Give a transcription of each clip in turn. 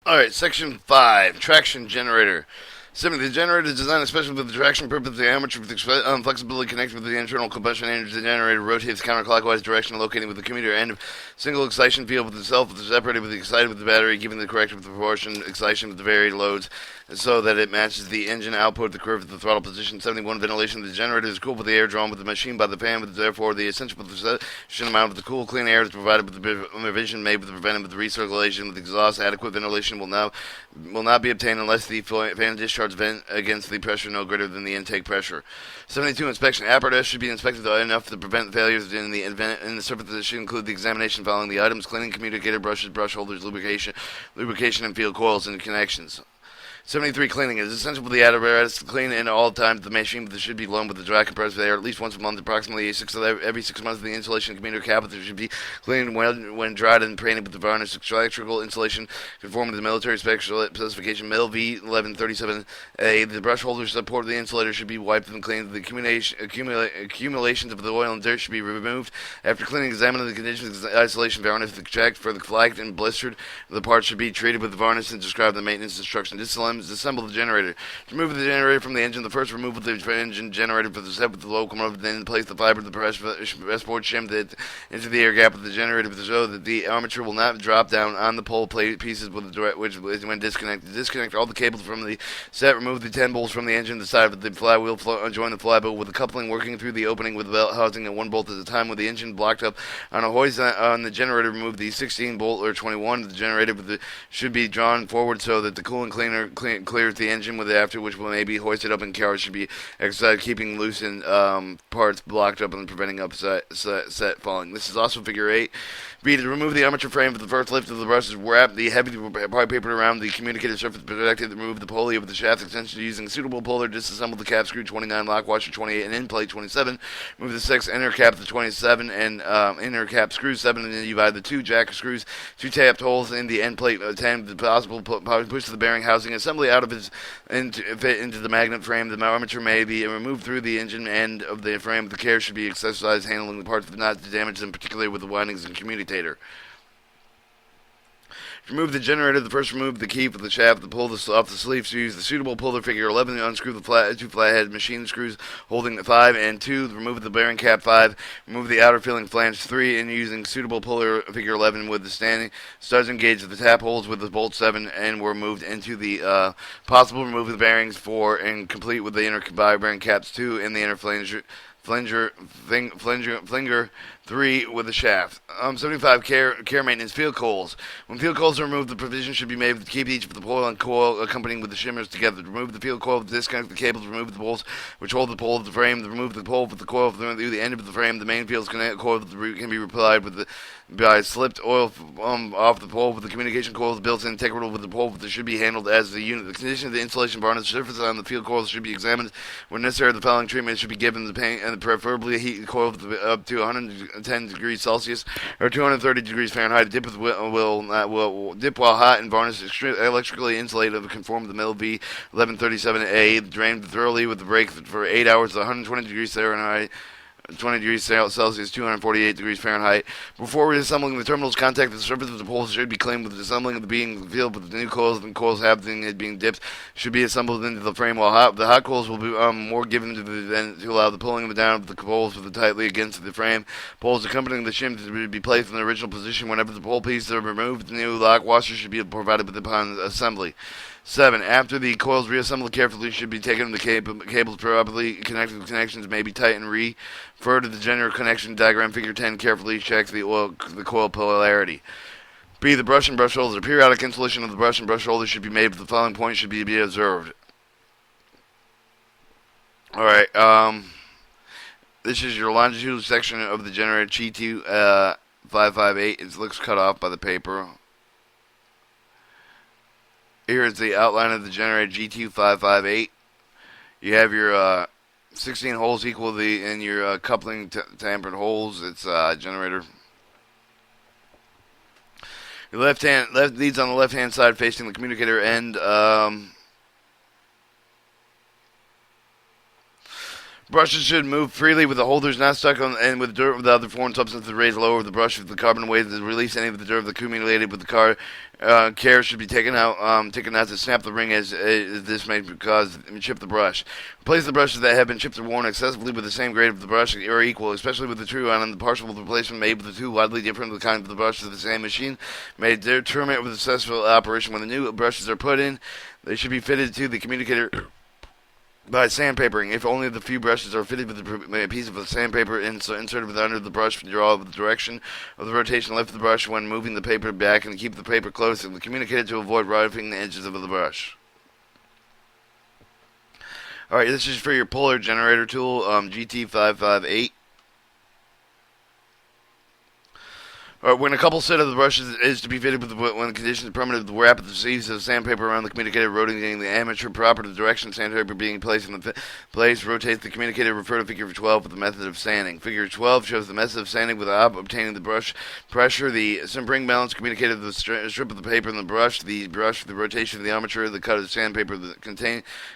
Alright, section 5, traction generator. 7. The generator is designed especially for the traction purpose of the armature with flexibility connected with the internal combustion engine. The generator rotates counterclockwise direction, locating with the commutator end of single excitation field with itself separated with the excited with the battery, giving the correct proportion excitation with the varied loads so that it matches the engine output of the curve of the throttle position. 71. Ventilation of the generator is cooled with the air drawn with the machine by the fan, but therefore the essential precision amount of the cool, clean air is provided with the revision made with the preventive of the recirculation with the exhaust. Adequate ventilation will not be obtained unless the fan discharge vent against the pressure no greater than the intake pressure. 72. Inspection. Apparatus should be inspected enough to prevent failures in the surface. This should include the examination following the items: cleaning, communicator brushes, brush holders, lubrication, and field coils and connections. 73. Cleaning. It is essential for the apparatus to clean at all times. The machine should be blown with the dry compressed air at least once a month. Approximately every 6 months, the insulation commuter catheter should be cleaned when dried and painted with the varnish. Electrical insulation conform to the military specification MIL V1137A. The brush holders support the insulator should be wiped and cleaned. The accumulations of the oil and dirt should be removed. After cleaning, examine the conditions of the isolation varnish. Checked for the flagged and blistered. The parts should be treated with the varnish and describe the maintenance instruction. Disassemble the generator. To remove the generator from the engine, the first remove the engine generator for the set with the locomotive, then place the fiber of the press board shim into the air gap of the generator so that the armature will not drop down on the pole plate pieces with the direct, which when disconnected. Disconnect all the cables from the set. Remove the 10 bolts from the engine, the side of the flywheel. Join the flywheel with the coupling working through the opening with the belt housing at 1 bolt at a time. With the engine blocked up on a hoist on the generator, remove the 16 bolt or 21. The generator should be drawn forward so that the coolant clears the engine with it, after which may be hoisted up and carriage should be exercised, keeping loose and parts blocked up and preventing upset set falling. This is also figure 8. B. To remove the armature frame for the first lift of the brushes, wrap the heavy part paper around the communicator surface protected. Remove the pulley of the shaft extension using a suitable puller. Disassemble the cap screw 29, lock washer 28, and end plate 27. Remove the 6 inner cap to 27 and inner cap screws 7, and then divide the 2 jack screws, 2 tapped holes in the end plate 10. The possible push the bearing housing assembly out of its fit into the magnet frame. The armature may be removed through the engine end of the frame. The care should be exercised handling the parts not to damage them, particularly with the windings and commutator. To remove the generator, first remove the key for the shaft to pull off the sleeves. To use the suitable puller, figure 11 to unscrew the 2 flathead machine screws holding the 5 and 2. Remove the bearing cap 5. Remove the outer filling flange 3, and using suitable puller, figure 11 with the standing studs engage the tap holes with the bolt 7 and were moved into the possible. Remove the bearings 4 and complete with the inner bearing caps 2 and the inner flanger 3 with the shaft. 75. Care maintenance. Field coils. When field coils are removed, the provision should be made to keep each of the pole and coil accompanying with the shimmers together. To remove the field coil, disconnect the cables. Remove the bolts which hold the pole of the frame. To remove the pole with the coil through the end of the frame. The main field's coil can be replied with by slipped oil off the pole with the communication coils built in integral with the pole. That should be handled as the unit. The condition of the insulation varnish surface on the field coils should be examined. When necessary, the following treatment should be given: the paint and preferably a heat coil up to 110 degrees Celsius or 230 degrees Fahrenheit. Dip will dip while hot and varnish electrically insulated to conform to the MIL V1137A. Drain thoroughly with the brake for 8 hours at 120 degrees Fahrenheit. 20 degrees Celsius, 248 degrees Fahrenheit. Before reassembling the terminals, contact the surface of the poles should be cleaned with assembling of the being filled with the new coils, and coils having it being dipped should be assembled into the frame while hot. The hot coils will be more given to allow the pulling down of the poles with tightly against the frame. Poles accompanying the shim to be placed in the original position. Whenever the pole pieces are removed, the new lock washer should be provided with upon assembly. 7. After the coils reassembled carefully should be taken the cables properly connected. Connections may be tightened. Refer to the general connection diagram figure 10. Carefully check the coil polarity. B. The brush and brush holders. A periodic installation of the brush and brush holders should be made, but the following points should be observed. Alright, this is your longitudinal section of the generator G2558. It looks cut off by the paper. Here is the outline of the generator G2558. You have your 16 holes equal in your coupling tampered holes. It's generator. Your left leads on the left hand side facing the communicator end. Brushes should move freely with the holders not stuck on and with dirt without the foreign substances raised lower of the brush. If the carbon weight to release any of the dirt accumulated with the care should be taken out to snap the ring as this may cause chip the brush. Replace the brushes that have been chipped or worn excessively with the same grade of the brush or equal, especially with the true on and the partial replacement made with the two widely different the kind of the brushes of the same machine. May terminate with a successful operation. When the new brushes are put in, they should be fitted to the communicator by sandpapering. If only the few brushes are fitted with a piece of sandpaper inserted under the brush, draw the direction of the rotation left of the brush when moving the paper back and keep the paper close to the communicator to avoid roughing the edges of the brush. Alright, this is for your puller generator tool, GT558. When a couple set of the brushes is to be fitted with when the conditions are permanent, wrap the sleeves of sandpaper around the communicator, rotating the armature proper to the direction sandpaper being placed in the place. Rotate the communicator. Refer to Figure 12 with the method of sanding. Figure 12 shows the method of sanding without obtaining the brush pressure. The spring balance communicator, the strip of the paper and the brush, the rotation of the armature, the cut of sandpaper,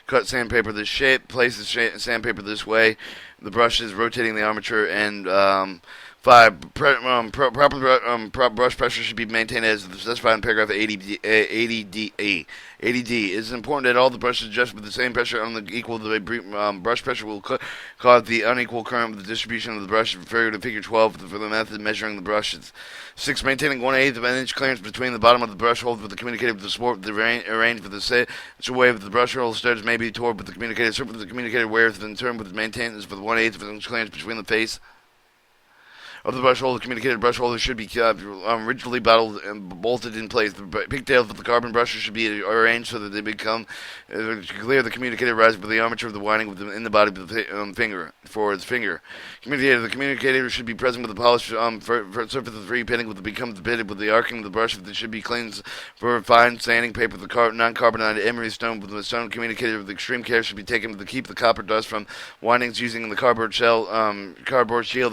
cut sandpaper this shape. Place the sandpaper this way. The brush is rotating the armature and 5. Proper brush pressure should be maintained as specified in paragraph 80D. 80D. It is important that all the brushes adjust with the same pressure on the equal. The brush pressure will cause the unequal current with the distribution of the brush. Refer to Figure 12 for the method of measuring the brushes. 6. Maintaining 1/8 of an inch clearance between the bottom of the brush hole with the communicator with the support arranged with such a way that the brush hole studs may be toward with the communicator. Surface the communicator wears in turn with maintenance for the 1/8 of an inch clearance between the face of the brush holder. The communicated brush holder should be rigidly bottled and bolted in place. The pigtails of the carbon brushes should be arranged so that they become clear. The communicator rises with the armature of the winding in the body of the finger for its finger. The communicator should be present with the polished surface of the free pitting becomes pitted with the arcing of the brush. That should be cleansed for fine sanding paper. The non-carbonized emery stone with the stone communicator with extreme care should be taken to keep the copper dust from windings using the cardboard shield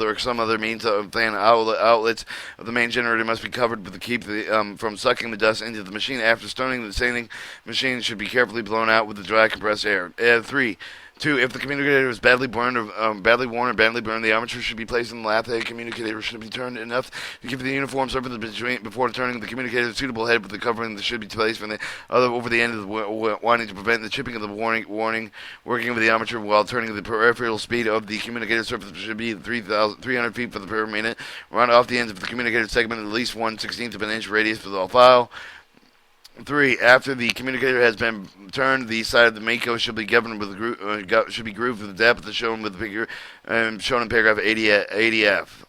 or some other means of fan outlets of the main generator must be covered to keep from sucking the dust into the machine. After stoning, the sanding machine should be carefully blown out with the dry compressed air. 3. 2. If the communicator is badly burned or badly worn or badly burned, the armature should be placed in the lathe. Communicator should be turned enough to give the uniform surface before turning the communicator. Suitable head with the covering that should be placed from the other over the end of the winding to prevent the chipping of the warning. Working with the armature while turning the peripheral speed of the communicator surface should be 300 feet per minute. Round off the ends of the communicator segment at least 1/16 of an inch radius for the file. 3. After the communicator has been turned, the side of the Mako should be governed with should be grooved with the depth shown with the figure shown in paragraph 80F.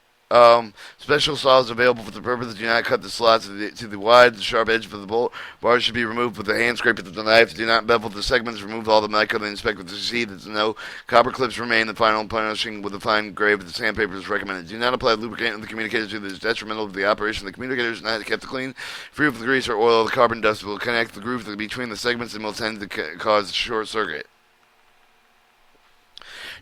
Special saws available for the purpose. Do not cut the slots to the wide. The sharp edge for the bolt bars should be removed with the hand scraper of the knife. Do not bevel the segments. Remove all the mica and inspect with the see that no copper clips remain. The final punishing with a fine grave of the sandpaper is recommended. Do not apply lubricant to the communicator to this detrimental to the operation. The communicator is not kept clean, free of the grease or oil. The carbon dust will connect the groove between the segments and will tend to cause short circuit.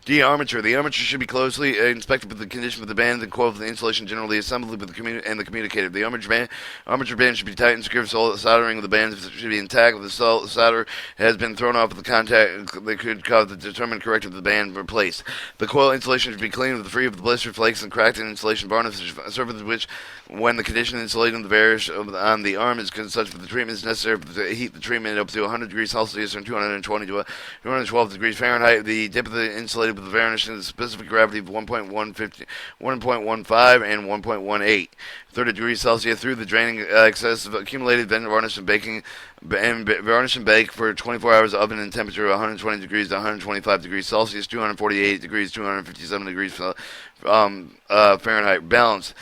D. Armature. The armature should be closely inspected with the condition of the band and coil of the insulation generally assembled with the communicator. The armature band should be tight and secure. Soldering of the bands should be intact. If the solder has been thrown off of the contact, they could cause the determined corrective of the band replaced. The coil insulation should be cleaned with free of the blister flakes and cracked insulation varnish, surface of which, when the condition insulating the varnish on the arm is such that the treatment is necessary to heat the treatment up to 100 degrees Celsius or 220 to 212 degrees Fahrenheit. The dip of the insulated with the varnish in the specific gravity of 1.15 and 1.18. 30 degrees Celsius through the draining excess of accumulated varnish and varnish and bake for 24 hours. Oven and temperature 120 degrees to 125 degrees Celsius, 248 degrees, 257 degrees Fahrenheit. Balance.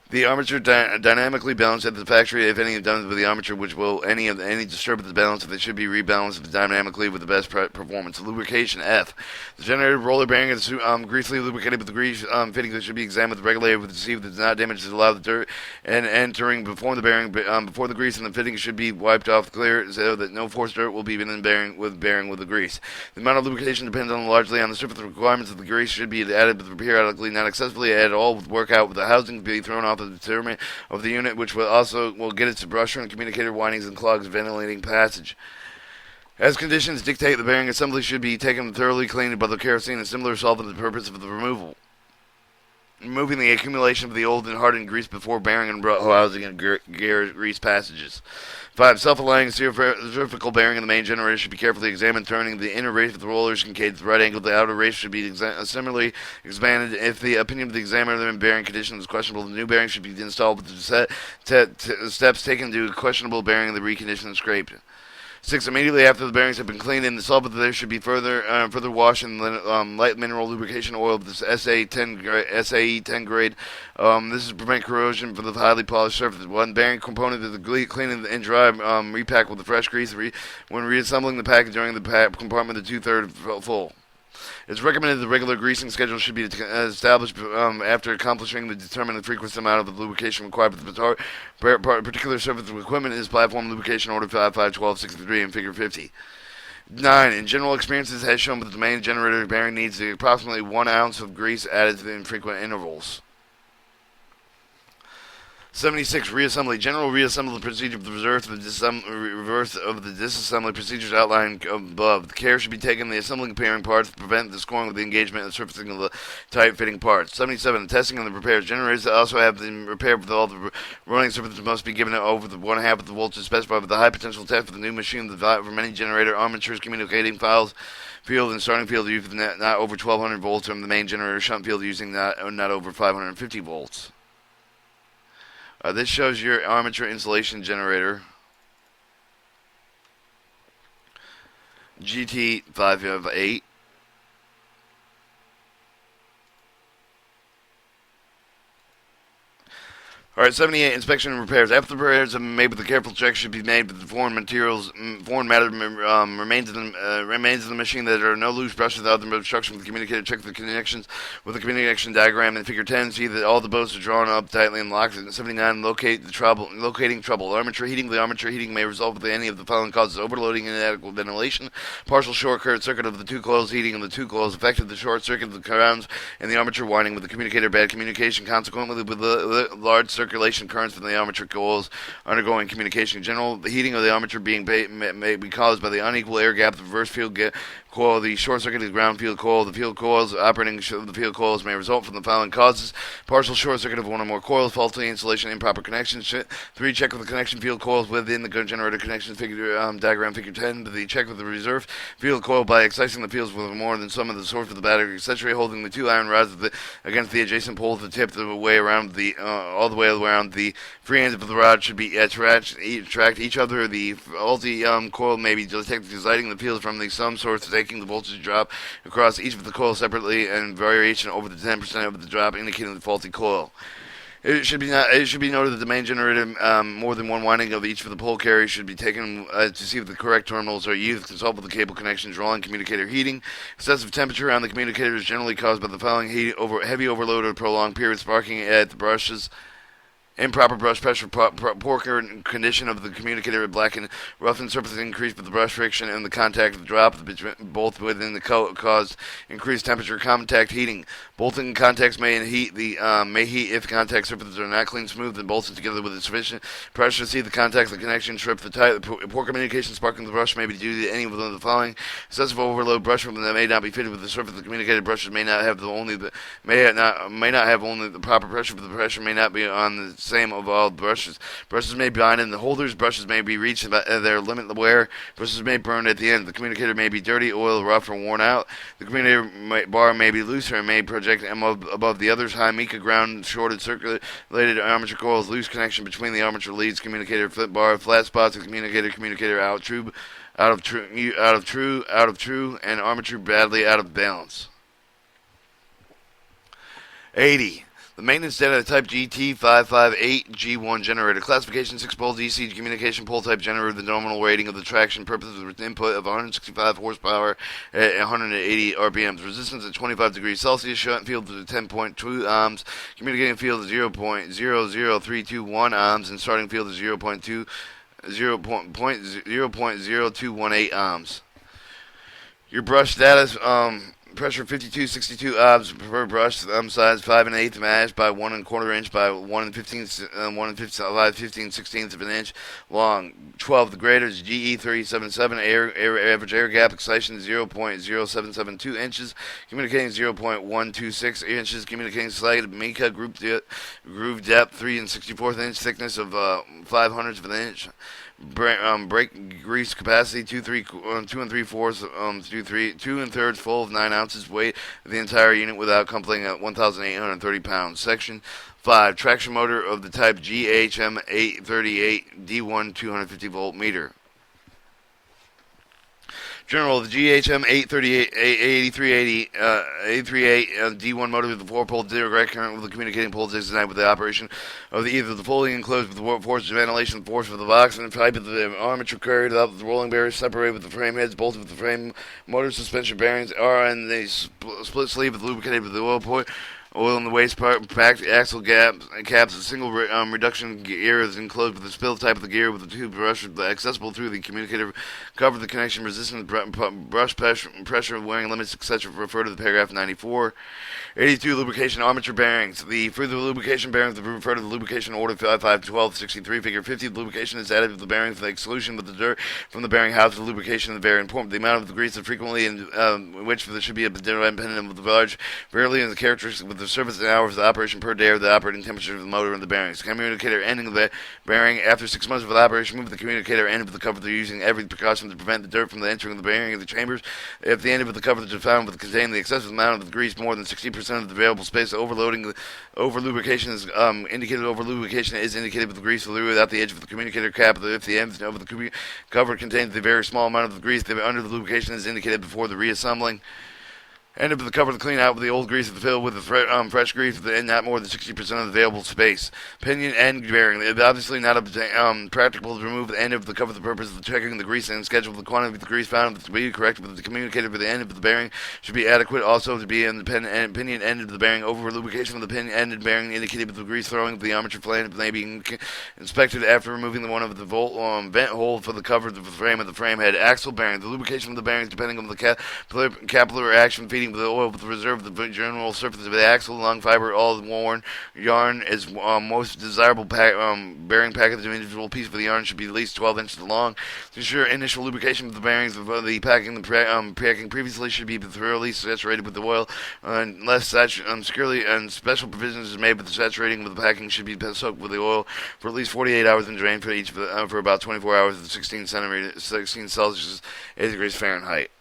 The armature dynamically balanced at the factory, if any, done with the armature, which will any disturb the balance, if it should be rebalanced dynamically with the best performance. Lubrication. F. The generator roller bearing is greasily lubricated with the grease fitting that should be examined with regulator to see if it does not damage to allow the dirt and entering before the bearing before the grease and the fitting should be wiped off clear so that no forced dirt will be in the bearing with the grease. The amount of lubrication depends largely on the surface requirements of the grease. Should be added periodically, not excessively at all. With work out with the housing to be thrown off the determinant of the unit, which will get its brusher and communicator windings and clogs ventilating passage. As conditions dictate, the bearing assembly should be taken thoroughly cleaned by the kerosene and similar solvent for the purpose of the removal. Removing the accumulation of the old and hardened grease before bearing and housing and grease passages. 5. Self-aligning centrifugal bearing in the main generator should be carefully examined, turning the inner race of the rollers concave to the right angle. The outer race should be similarly expanded. If the opinion of the examiner in bearing condition is questionable, the new bearing should be installed with the steps taken to questionable bearing and the reconditioned and scraped. 6. Immediately after the bearings have been cleaned in the solvent, there should be further wash in light mineral lubrication oil of this SAE 10 grade. This is to prevent corrosion for the highly polished surface. One bearing component is the clean and dry repack with the fresh grease. When reassembling the package during the compartment, the 2/3 full. It's recommended the regular greasing schedule should be established after accomplishing the determined frequency amount of the lubrication required for the particular surface of equipment is platform lubrication order 551263 in figure 50. 9. In general experiences has shown that the main generator bearing needs approximately 1 ounce of grease added in frequent intervals. 76. Reassembly. General reassembly procedure of the reverse of the disassembly procedures outlined above. The care should be taken in the assembling pairing parts to prevent the scoring of the engagement and surfacing of the tight-fitting parts. 77. Testing of the repairs. Generators that also have been repaired with all the running surfaces must be given over the 1/2 of the voltage specified with the high potential test for the new machine. The for many generator armatures communicating field and starting field using not over 1200 volts from the main generator shunt field using not over 550 volts. This shows your armature insulation generator. GT558. Alright, 78. Inspection and repairs. After the repairs have been made, with a careful check should be made with the foreign matter remains in the machine. That there are no loose brushes without the obstruction of the communicator. Check the connections with the communication diagram in figure 10. See that all the bolts are drawn up tightly and locked. 79. Locating trouble. Armature heating. The armature heating may result with any of the following causes: overloading, inadequate ventilation, partial short circuit of the two coils, heating of the two coils, affected the short circuit of the grounds and the armature winding with the communicator, bad communication, consequently with the large circulation currents from the armature coils undergoing communication. In general, the heating of the armature may be caused by the unequal air gap, the reverse field coil, the short circuit of the ground field coil. The field coils operating of the field coils may result from the following causes: partial short circuit of one or more coils, faulty insulation, improper connections. 3. Check with the connection field coils within the generator connection figure diagram figure 10. The check with the reserve field coil by excising the fields with more than some of the source of the battery accessory, holding the 2 iron rods against the adjacent pole of the tip the way around all the way around the free ends of the rod should be attract each other. The faulty coil may be detected exciting the fields from some source, taking the voltage drop across each of the coils separately and variation over the 10% of the drop indicating the faulty coil. It should be noted that the main generator, more than one winding of each of the pole carriers should be taken to see if the correct terminals are used. Consult with the cable connection, drawing communicator heating. Excessive temperature on the communicator is generally caused by the following: heavy overload or prolonged period, sparking at the brushes, improper brush pressure, poor condition of the communicator, black and roughened surface increased with the brush friction and the contact of the drop, both within the caused increased temperature. Contact heating. Bolting contacts may heat if contact surfaces are not clean, smooth, and bolted together with sufficient pressure. See the contacts, the connection, strip, the tight. Poor communication, sparking the brush may be due to any of the following: excessive overload, brush that may not be fitted with the surface. The communicated brushes may not have only the proper pressure, but the pressure may not be on the same of all brushes. Brushes may bind in the holders. Brushes may be reached at their limit of wear. Brushes may burn at the end. The communicator may be dirty, oil, rough, or worn out. The communicator bar may be looser and may project above the others. High mica ground, shorted, circulated armature coils, loose connection between the armature leads, communicator flip bar, flat spots, of communicator out of true, and armature badly out of balance. 80. The maintenance data type GT558G1 generator. Classification 6-pole DC communication pole type generator. The nominal rating of the traction purposes with input of 165 horsepower at 180 RPMs. Resistance at 25 degrees Celsius. Shunt field to 10.2 ohms. Communicating field is 0.00321 ohms. And starting field is 0.0218 ohms. Your brush status, Pressure 52-62 obs per brush. Size 5 1/8 mash by 1 1/4 inch by 1 15/16 of an inch long. 12. The grader is GE377. Average air gap excitation 0.0772 inches. Communicating 0.126 inches. Communicating slide mica groove depth 3 64th inch. Thickness of 5/100 of an inch. Brake grease capacity 2 3/4 2 3/3 full of 9 ounces. Weight of the entire unit without coupling at 1,830 pounds. Section 5. Traction motor of the type GHM 838 D1 250 volt meter. General, the GHM 8380 D1 motor with the 4-pole direct current with the communicating poles is designed with the operation of either the fully enclosed with the force of ventilation force of the box and the type of the armature carried up the rolling bearings separated with the frame heads bolted with the frame motor suspension bearings are in the split sleeve with lubricated with the oil point. Oil in the waste part, packed axle caps. A single reduction gear is enclosed with the spill type of the gear with the tube brush accessible through the communicator. Cover the connection resistant brush pressure wearing limits, etc. Refer to the paragraph 94. 82. Lubrication armature bearings. For the lubrication bearings, refer to the lubrication order 551263. Figure 50. The lubrication is added to the bearings for the exclusion with the dirt from the bearing house. The lubrication is very important. The amount of the grease that frequently in which there should be a dependent with the large, rarely in the characteristic with the surface and hours of operation per day of the operating temperature of the motor and the bearings. Communicator ending the bearing after 6 months of the operation. Move the communicator end of the cover. They're using every precaution to prevent the dirt from entering the bearing of the chambers. If the end of the cover is found with containing the excessive amount of the grease more than 60% of the available space, over lubrication is indicated. Over lubrication is indicated with the grease fluid without the edge of the communicator cap. If the end of the cover contains the very small amount of the grease, the under the lubrication is indicated before the reassembling. End of the cover to clean out with the old grease to fill with the fresh grease and not more than 60% of the available space. Pinion end bearing. It's obviously not practical to remove the end of the cover for the purpose of checking the grease and schedule the quantity of the grease found to be correct, but the communicator for the end of the bearing should be adequate. Also to be in the pinion end of the bearing. Over lubrication of the pinion end of the bearing indicated with the grease throwing the armature flange may be inspected after removing the one of the vent hole for the cover of the frame of the frame head. Axle bearing. The lubrication of the bearings depending on the capillary action feeding with the oil with the reserve of the general surface of the axle, long fiber, all worn yarn is most desirable bearing package. The individual piece of the yarn should be at least 12 inches long. To ensure initial lubrication of the bearings of the packing, packing previously should be thoroughly saturated with the oil, unless securely and special provisions is made, but the saturating of the packing should be soaked with the oil for at least 48 hours and drained for about 24 hours at 16 Celsius, 8 degrees Fahrenheit.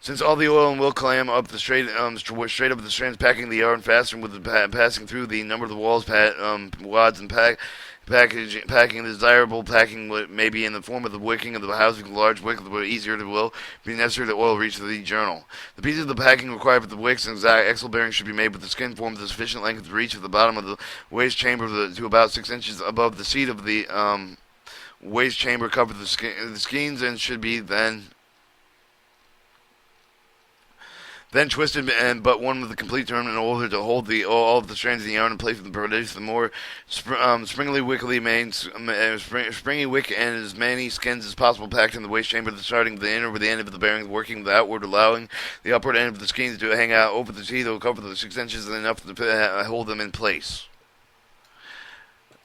Since all the oil will clam up the straight up the strands, packing the yarn faster with the passing through the number of the wads and packing desirable packing may be in the form of the wicking of the housing. The large wick, the easier it will be necessary to oil reach the journal. The pieces of the packing required for the wicks and axle bearings should be made with the skin formed to sufficient length to reach at the bottom of the waste chamber to about 6 inches above the seat of the waste chamber. Cover the skeins and should be then twisted but one with the complete turn in order to hold all of the strands of the yarn in place and produce the more springy wick and as many skins as possible packed in the waste chamber, starting the inner with the end of the bearings, working the outward, allowing the upward end of the skeins to hang out over the teeth. Will cover the 6 inches and enough to hold them in place.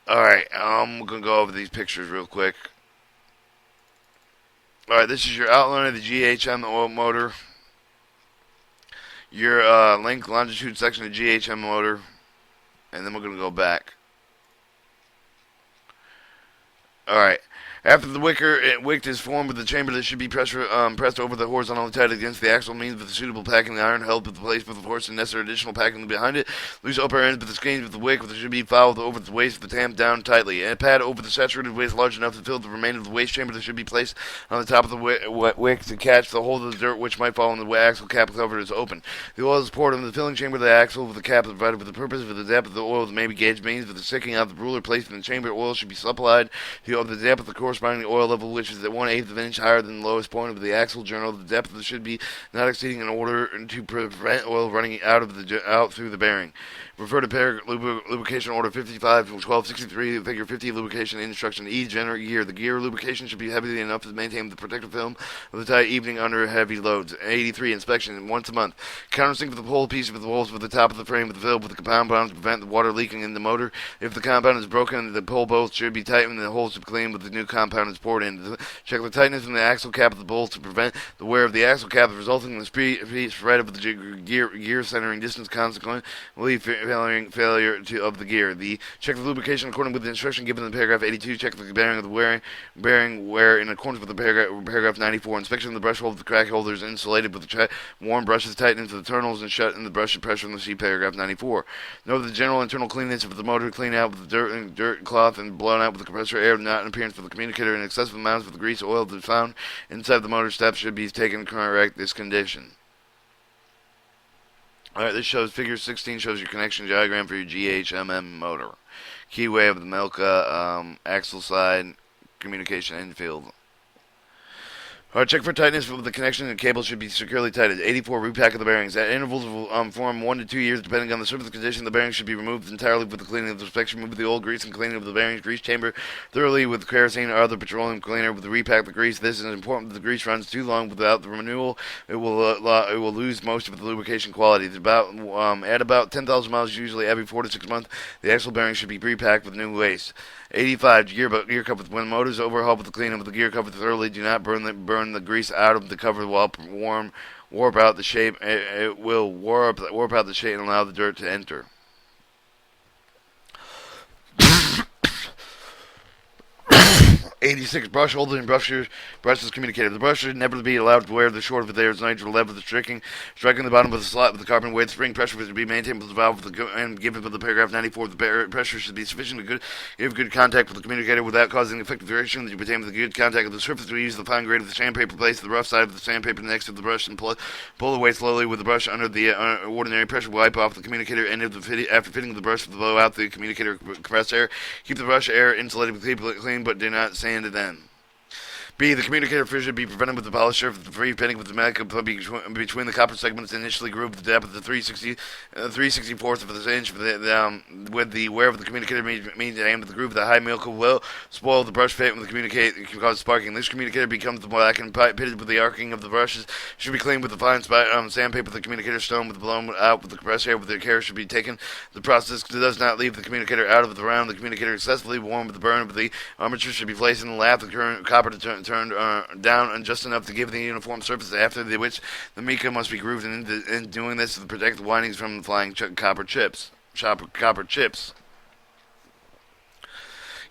Alright, I'm going to go over these pictures real quick. Alright, this is your outline of the GHM oil motor. Your length, longitude section of GHM motor, and then we're going to go back. Alright. After the wick is formed with the chamber that should be pressed over the horizontally tight against the axle means with the suitable packing, the iron held with the place with the force and necessary additional packing behind it. Loose upper ends with the skeins with the wick which should be followed over the waist with the tamp down tightly. And a pad over the saturated waist large enough to fill the remainder of the waste chamber that should be placed on the top of the wick to catch the hold of the dirt which might fall when the axle cap cover is open. The oil is poured into the filling chamber of the axle with the cap provided with the purpose for the depth of the oil that may be gauge means with the sticking out the ruler placed in the chamber. Oil should be supplied to the depth of the core corresponding oil level, which is at 1/8 of an inch higher than the lowest point of the axle journal. The depth should be not exceeding in order to prevent oil running out through the bearing. Refer to lubrication order 55-1263, figure 50, lubrication instruction E, general gear. The gear lubrication should be heavy enough to maintain the protective film of the tire even under heavy loads. 83, inspection once a month. Countersink with the pole piece of the holes with the top of the frame with the filled with the compound to prevent the water leaking in the motor. If the compound is broken, the pole bolts should be tightened and the holes should be cleaned with the new compound is poured in. Check the tightness in the axle cap of the bolts to prevent the wear of the axle cap, resulting in the spread of the gear centering distance, consequently failure of the gear. Check the lubrication according with the instruction given in paragraph 82. Check the bearing of the bearing wear in accordance with the paragraph 94. Inspection of the brush hole of the crack holders insulated with the warm brushes tightened into the internals and shut in the brush pressure in the C, paragraph 94. Note the general internal cleanness of the motor, clean out with the dirt cloth and blown out with the compressor air, not an appearance for the communicator, and excessive amounts of the grease oil that is found inside the motor steps should be taken to correct this condition. Alright, this shows figure 16 shows your connection diagram for your GHMM motor. Keyway of the Milka axle side communication infield. Alright, check for tightness of the connection and cable should be securely tightened. 84, repack of the bearings. At intervals of form 1 to 2 years, depending on the surface condition, the bearings should be removed entirely with the cleaning of the inspection. Remove the old grease and cleaning of the bearings. Grease chamber thoroughly with kerosene or other petroleum cleaner with the repack the grease. This is important. If the grease runs too long without the renewal, it will lose most of the lubrication quality. At about 10,000 miles, usually every 4 to 6 months, the axle bearings should be repacked with new waste. 85, gear cover. When the motor is overhauled with the cleaning of the gear cover thoroughly, do not burn the grease out of the cover while warp out the shape. It will warp out the shape and allow the dirt to enter. 86, brush holder and brushless communicator. The brush should never be allowed to wear the short of the air's nitro level with the striking the bottom of the slot with the carbon weight. Spring pressure should be maintained with the valve and given with the paragraph 94. The pressure should be sufficient to give good contact with the communicator without causing effective direction that you obtain with the good contact of the surface. We use the fine grade of the sandpaper, place the rough side of the sandpaper next to the brush and pull away slowly with the brush under the ordinary pressure. Wipe off the communicator end of after fitting the brush to blow out the communicator compressed air. Keep the brush air insulated with clean, but do not sand it in. B. The communicator fissure should be prevented with the polished surface, the free pinning with the magnet between the copper segments initially grooved with the depth of the 3/64th of an inch with the wear of the communicator maintained with the groove. The high Milka will spoil the brush fit when the communicator can cause sparking. This communicator becomes black and pitted with the arcing of the brushes. Should be cleaned with the fine sandpaper. The communicator stone with the blown out with the compressed air with the care should be taken. The process does not leave the communicator out of the round. The communicator excessively warm with the burn of the armature should be placed in the lap. The current copper to turned down just enough to give the uniform surface, after which the mica must be grooved in doing this to protect the windings from flying copper chips.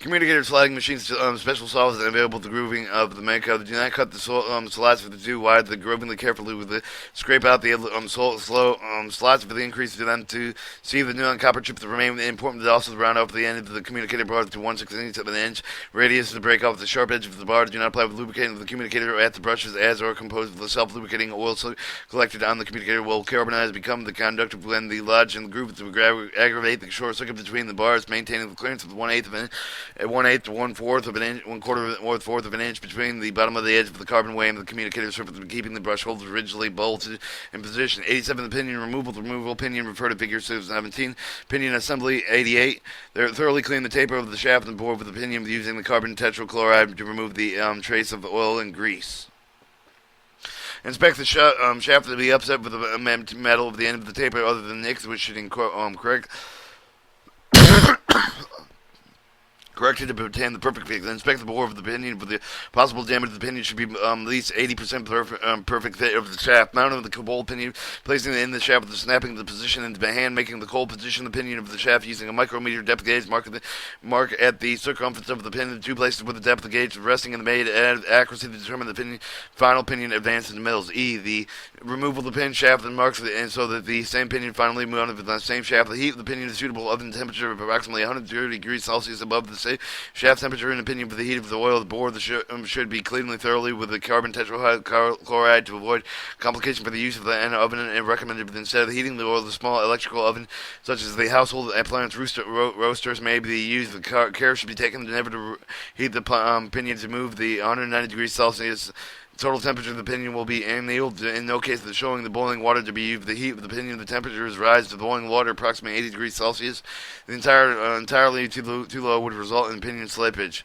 Communicator sliding machines, special saws available to grooving of the main cover. Do not cut the slots for the too wide. The grooving carefully with the scrape out the slots for the increase to them to see the new copper chip to remain. Important to also round off the end of the communicator bar to 1/16 of an inch radius to break off the sharp edge of the bar. Do not apply with lubricating of the communicator at the brushes as or composed with the self-lubricating oil collected on the communicator will carbonize, become the conductive when the lodge and the groove to aggravate the short circuit between the bars, maintaining the clearance of 1/8 of an inch. At 1/8 to 1/4 of an inch, 1/4 of an inch between the bottom of the edge of the carbon way and the communicator surface, keeping the brush holders rigidly bolted in position. 87, the pinion removal pinion, refer to figure 17. Pinion assembly 88. They're thoroughly clean the taper of the shaft and bore with the pinion using the carbon tetrachloride to remove the trace of oil and grease. Inspect the shaft to be upset with the metal of the end of the taper other than nicks, which should correct. Corrected to obtain the perfect fit. Inspect the bore of the pinion for the possible damage. The pinion should be at least 80% perfect fit of the shaft. Mounting the cold pinion, placing it in the shaft with the snapping the position into the hand, making the cold position the pinion of the shaft using a micrometer depth gauge. Mark at the circumference of the pinion, 2 places with the depth of the gauge resting in the made accuracy to determine the final pinion advance in the middles. E. The removal of the pin shaft and marks and so that the same pinion finally mounted with the same shaft. The heat of the pinion is suitable of the temperature of approximately 130 degrees Celsius above the shaft temperature and opinion for the heat of the oil. The bore should be cleaned thoroughly with the carbon tetrachloride to avoid complication for the use of the oven, and recommended instead of heating the oil, the small electrical oven, such as the household appliance roasters, may be used. The care should be taken to never to heat the pinion to move the 190 degrees Celsius. Total temperature of the pinion will be annealed. In no case of showing the boiling water to be used. The heat of the pinion, the temperature is rise to the boiling water approximately 80 degrees Celsius. The entirely too low would result in pinion slippage.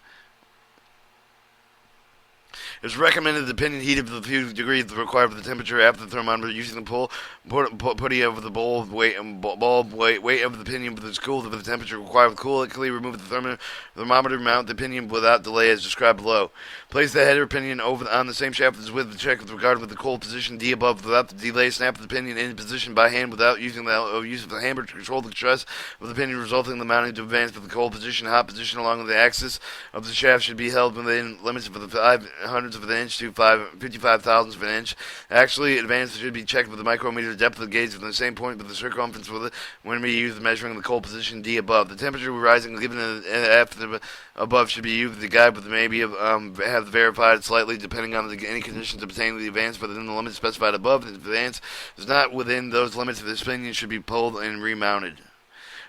It's recommended the pinion heat of the few degrees required for the temperature after the thermometer using the putty over the bowl weight of the pinion with the cool for the temperature required. Quickly remove the thermometer, mount the pinion without delay as described below. Place the header pinion on the same shaft as with the check with regard with the cold position D above without the delay. Snap the pinion in position by hand without using the use of the hammer to control the stress of the pinion, resulting in the mounting to advance with the cold position. Hot position along the axis of the shaft should be held within limits of the 500 of an inch to 55 thousandths of an inch. Actually, advanced should be checked with the micrometer. The depth of the gauge from the same point with the circumference with it when we use measuring the cold position D above. The temperature rising given after the above should be used. The guide with maybe have verified slightly depending on any conditions obtaining the advance within the limits specified above. The advance is not within those limits. The pinion should be pulled and remounted.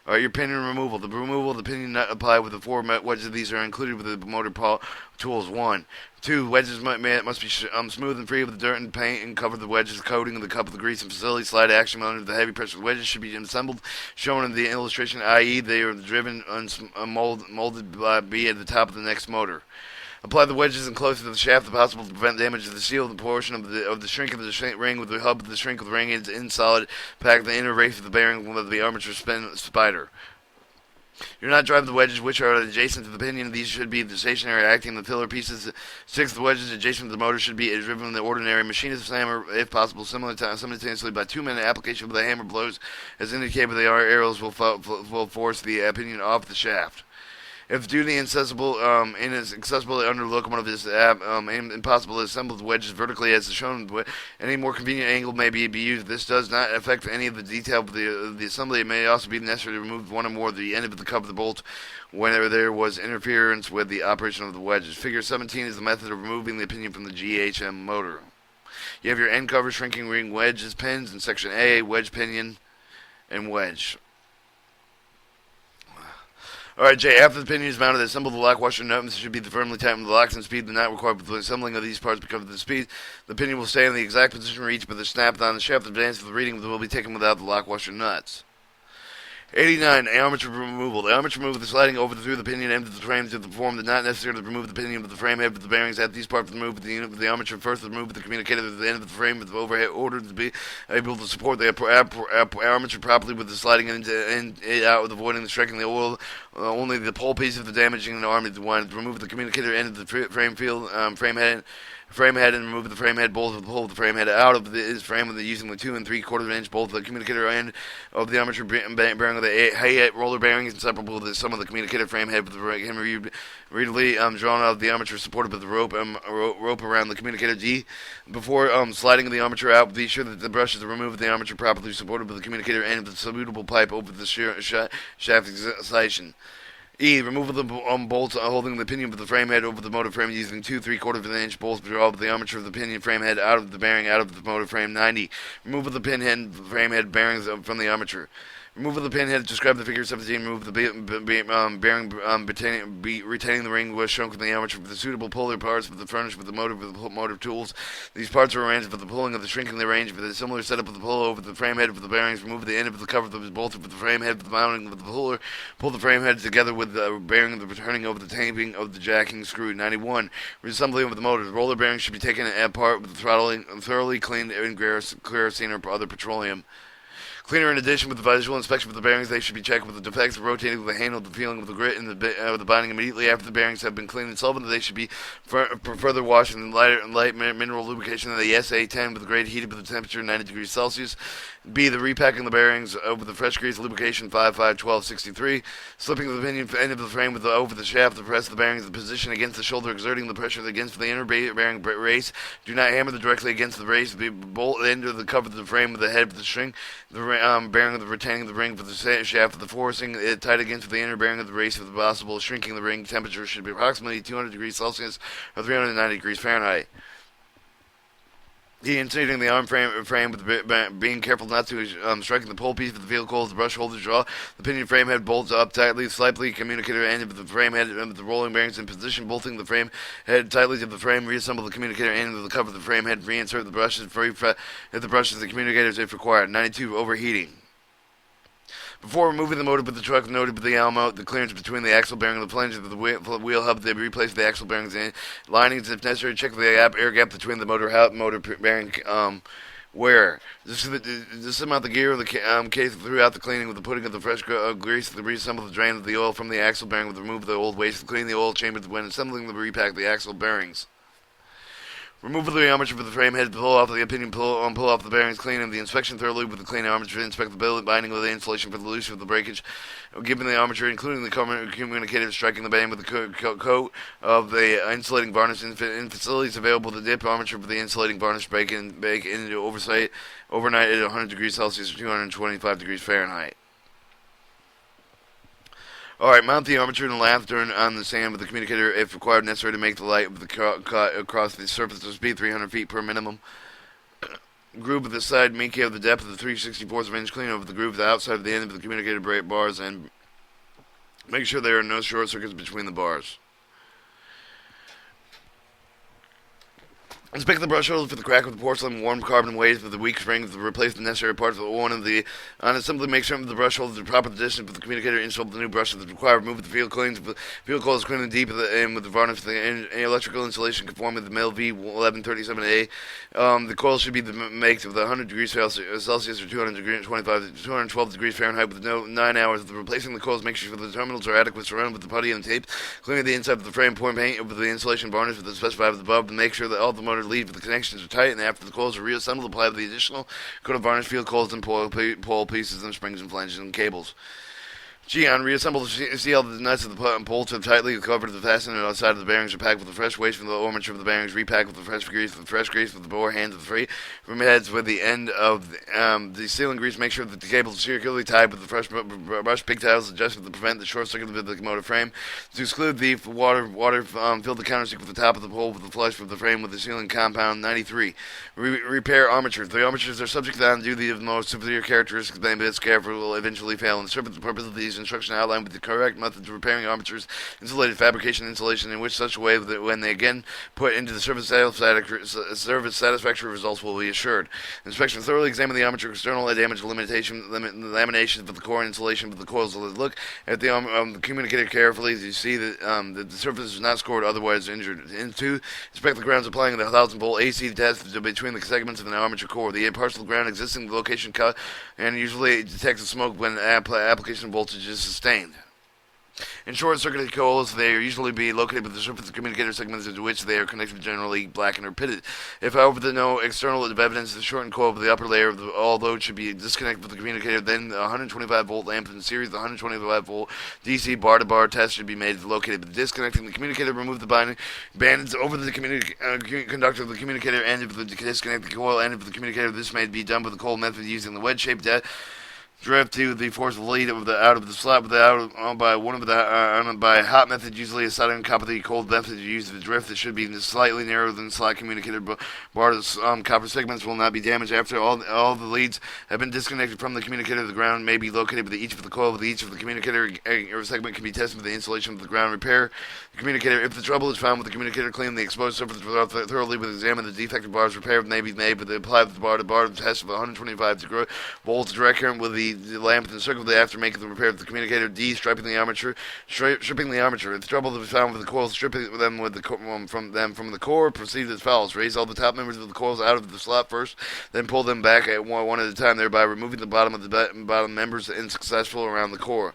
Alright, your pinion removal. The removal of the pinion nut applied with the 4 wedges. These are included with the motor tools. 1. 2. Wedges must be smooth and free of the dirt and paint, and cover the wedges coating of the cup with the grease and facility. Slide action under the heavy pressure. The wedges should be assembled, shown in the illustration, i.e. they are driven molded by B at the top of the next motor. Apply the wedges and closer to the shaft as possible to prevent damage to the seal. The portion of the shrink of the ring with the hub of the shrink of the ring is in solid. Pack the inner race of the bearing with the armature spider. You're not driving the wedges which are adjacent to the pinion. These should be the stationary acting the filler pieces. 6. The wedges adjacent to the motor should be driven with the ordinary machinist's hammer, if possible, simultaneously by 2-minute application with the hammer blows as indicated by the arrows will force the pinion off the shaft. If duty inaccessible under locomotive is impossible to assemble the wedges vertically as shown, any more convenient angle may be used. This does not affect any of the detail of the assembly. It may also be necessary to remove one or more of the end of the cover of the bolt whenever there was interference with the operation of the wedges. Figure 17 is the method of removing the pinion from the GHM motor. You have your end cover, shrinking ring wedges, pins in section A, wedge pinion, and wedge. Alright, J. After the pinion is mounted, assemble the lock washer nut. This should be firmly tightened with the locks and speed. The not required for the assembling of these parts because of the speed. The pinion will stay in the exact position reached by the snap on the shaft. The advance of the reading will be taken without the lock washer nuts. 89. Armature removal. The armature removal is sliding over through the pinion end of the frame to perform the not necessary to remove the pinion with the frame head with the bearings at these parts. Remove the unit with the armature first. Remove the communicator at the end of the frame with the overhead order to be able to support the armature properly with the sliding in out with avoiding the striking the oil. Only the pole piece of the damaging the arm is wanted. Remove the communicator end of the frame head and remove the frame head bolts with the pull of the frame head out of his frame with using the 2 3/4 inch bolt. The communicator end of the armature bearing with the hay roller bearing is inseparable with some of the communicator frame head with the hammer readily drawn out of the armature supported with the rope around the communicator D. Before sliding the armature out, be sure that the brushes are removed the armature properly supported with the communicator end of the suitable pipe over the shaft excitation. E. Remove the bolts holding the pinion with the frame head over the motor frame using 2 3/4 inch bolts to draw the armature of the pinion frame head out of the bearing out of the motor frame. 90. Remove the pinhead frame head bearings from the armature. Remove the pinhead. Describe the figure 17. Remove the bearing retaining the ring was shrunk with the armature with the suitable puller parts with the furnished with the motor tools. These parts are arranged for the pulling of the shrinking the range with a similar setup of the pull over the frame head with the bearings. Remove the end of the cover that was bolted with the frame head with the mounting with the puller. Pull the frame head together with the bearing the returning over the taping of the jacking screw. 91. Reassembling of the motors. Roller bearings should be taken apart with the throttling thoroughly cleaned in kerosene or other petroleum. Cleaner in addition with the visual inspection of the bearings, they should be checked with the defects, rotating with the handle, the feeling with the grit, and the binding immediately after the bearings have been cleaned and solvent. They should be further washed in light mineral lubrication of the SA10 with a great heat with the temperature 90 degrees Celsius. B. The repacking the bearings over the fresh grease lubrication 551263. Slipping the pinion end of the frame over the shaft to press the bearings in position against the shoulder, exerting the pressure against the inner bearing race. Do not hammer directly against the race. The bolt end of the cover of the frame with the head of the string. The bearing of the retaining the ring for the shaft of the forcing it tight against the inner bearing of the race if possible. Shrinking the ring temperature should be approximately 200 degrees Celsius or 390 degrees Fahrenheit. Inserting the arm frame with being careful not to striking the pole piece of the vehicle as the brush holder draw. The pinion frame head bolts up tightly, slightly. Communicator end of the frame head with the rolling bearings in position, bolting the frame head tightly to the frame. Reassemble the communicator end of the cover of the frame head. Reinsert the brushes. Hit the brushes the communicators if required. 92. Overheating. Before removing the motor with the truck, noted with the Alamo, the clearance between the axle bearing and the flange of the wheel hub, they replace the axle bearings and linings if necessary. Check the air gap between the motor bearing wear. Dismount the gear of the case throughout the cleaning with the putting of the fresh grease. Reassemble the drain of the oil from the axle bearing with the remove the old waste. Clean the oil chamber when assembling the repack the axle bearings. Remove the armature with the frame head, pull off the pinion, pull off the bearings, clean them. The inspection thoroughly with the clean armature, inspect the billet binding with the insulation for the loose of the breakage. Given the armature, including the communicator, striking the band with the coat of the insulating varnish in facilities available. The dip armature for the insulating varnish bake into overnight at 100 degrees Celsius or 225 degrees Fahrenheit. Alright, mount the armature and lathe on the sand with the communicator if required necessary to make the light with the cut across the surface of speed 300 feet per minimum. Groove with the side Mickey of the depth of the 3/64 of inch. Clean over the groove the outside of the end of the communicator bars and make sure there are no short circuits between the bars. Inspect the brush holes for the crack of the porcelain warm carbon waste with the weak springs to replace the necessary parts of one of the simply make sure that the brush holes are the proper distance with the communicator. Install the new brushes that require. Remove the field cleans. Field coils clean deep and with the varnish for the electrical insulation conform with the Mil V1137A. The coil should be made with 100 degrees Celsius or 212 degrees Fahrenheit with 9 hours of replacing the coils. Make sure the terminals are adequate. Surrounded with the putty and tape. Cleaning the inside of the frame. Pouring paint with the insulation varnish with the specified above. And make sure that all the motor lead with the connections are tight, and after the coils are reassembled, apply the additional coat of varnish, field coils, and pole pieces, and springs and flanges and cables. Reassemble see all the nuts of the bolts are tightly covered the fastener outside of the bearings are packed with the fresh waste from the armature of the bearings, repack with the fresh grease with the bore hands of the free from heads with the end of the sealing grease. Make sure that the cables are securely tied with the fresh brush pigtails adjusted to prevent the short circuit of the motor frame. To exclude the water fill the countersink with the top of the pole with the flush with the frame with the sealing compound. 93. Repair armatures. The armatures are subject to duty of the most severe characteristics. They be careful will eventually fail. And serve the purpose of these instruction outlined with the correct methods of repairing armatures, insulated fabrication, insulation, in which such a way that when they again put into the service satisfactory results will be assured. Inspection thoroughly examine the armature external damage laminations of the core and insulation of the coils. Look at the communicator carefully as you see that the surface is not scored otherwise injured. And 2. Inspect the grounds applying the 1000-volt AC test between the segments of the armature core. The partial ground existing the location cut and usually detects the smoke when application voltage is sustained. In short-circuited coils, they are usually be located with the surface of communicator segments into which they are connected, generally blackened or pitted. If, however, there is no external evidence of the shortened coil of the upper layer of the all load should be disconnected with the communicator, then the 125-volt lamp in series, the 125-volt DC bar-to-bar test should be made located. But disconnecting the communicator, remove the bands over the conductor of the communicator end of the disconnect the coil end of the communicator. This may be done with the coil method using the wedge-shaped drift to the force of lead out of the slot by hot method, usually a soldering copper. The cold method use the drift that should be slightly narrower than the slot communicator bar. Copper segments will not be damaged after all the leads have been disconnected from the communicator. The ground may be located with each of the coil with each of the communicator segment can be tested with the insulation of the ground. Repair the communicator if the trouble is found with the communicator. Clean the exposed surface thoroughly with examine the defective bars. Repair may be made with the apply the bar to bar test of 125 volts direct current with the lamp and circle after making the repair of the communicator. D. Stripping the armature. If trouble is found with the coils, stripping them with from the core. Proceed as follows: raise all the top members of the coils out of the slot first, then pull them back at one at a time, thereby removing the bottom members and successful around the core.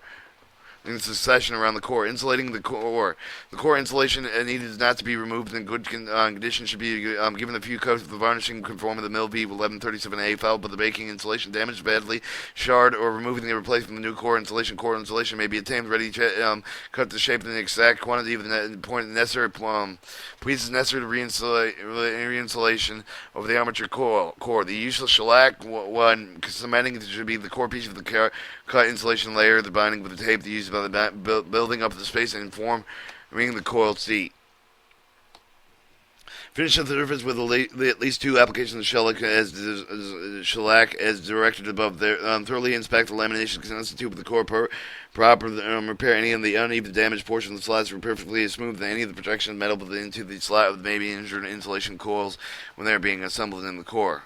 in succession around the core. Insulating the core. The core insulation needed not to be removed in good condition. Should be given a few coats of the varnishing conforming to the Mill V1137A, followed by the baking insulation damaged badly, shard, or removing the replacement of the new core insulation. Core insulation may be obtained ready cut to shape in the exact quantity of the point necessary pieces necessary to re-insulation over the armature core. The useless shellac one cementing should be the core piece of the cut insulation layer, the binding with the tape used by the building up the space and forming the coiled seat. Finish the surface with at least 2 applications of shellac as directed above. There, thoroughly inspect the lamination constitute with the core proper. Repair any of the uneven damaged portions of the slats perfectly smooth than any of the protection metal into the slat with maybe injured insulation coils when they are being assembled in the core.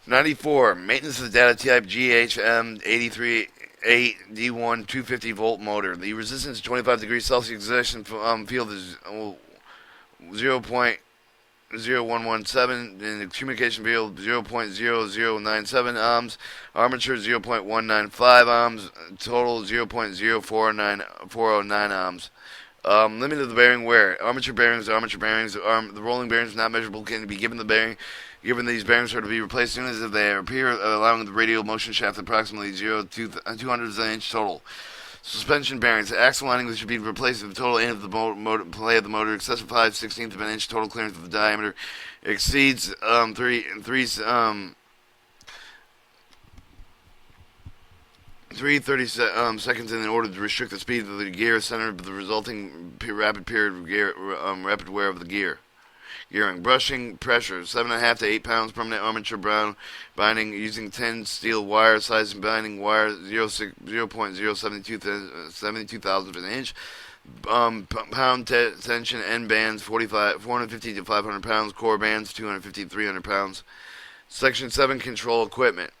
94. Maintenance of the data type GHM83 D1 250 volt motor. The resistance to 25 degrees Celsius exertion field is 0.0117 and the communication field 0.0097 ohms. Armature 0.195 ohms. Total 0.0409 ohms. Limit of the bearing wear. Armature bearings. The rolling bearings not measurable can be given the bearing. Given these bearings are to be replaced as soon as they appear, allowing the radial motion shaft approximately 0 to 200 inch total. Suspension bearings. The axle lining should be replaced with the total end of the play of the motor. Excessive 5/16 of an inch total clearance of the diameter exceeds 330 seconds in order to restrict the speed of the gear center of the resulting rapid wear of the gear. Gearing. Brushing pressure 7.5 to 8 pounds. Permanent armature brown binding using 10 steel wire. Size binding wire 0.072 thousandth of an inch. Pound tension end bands 450 to 500 pounds. Core bands 250 to 300 pounds. Section 7 control equipment.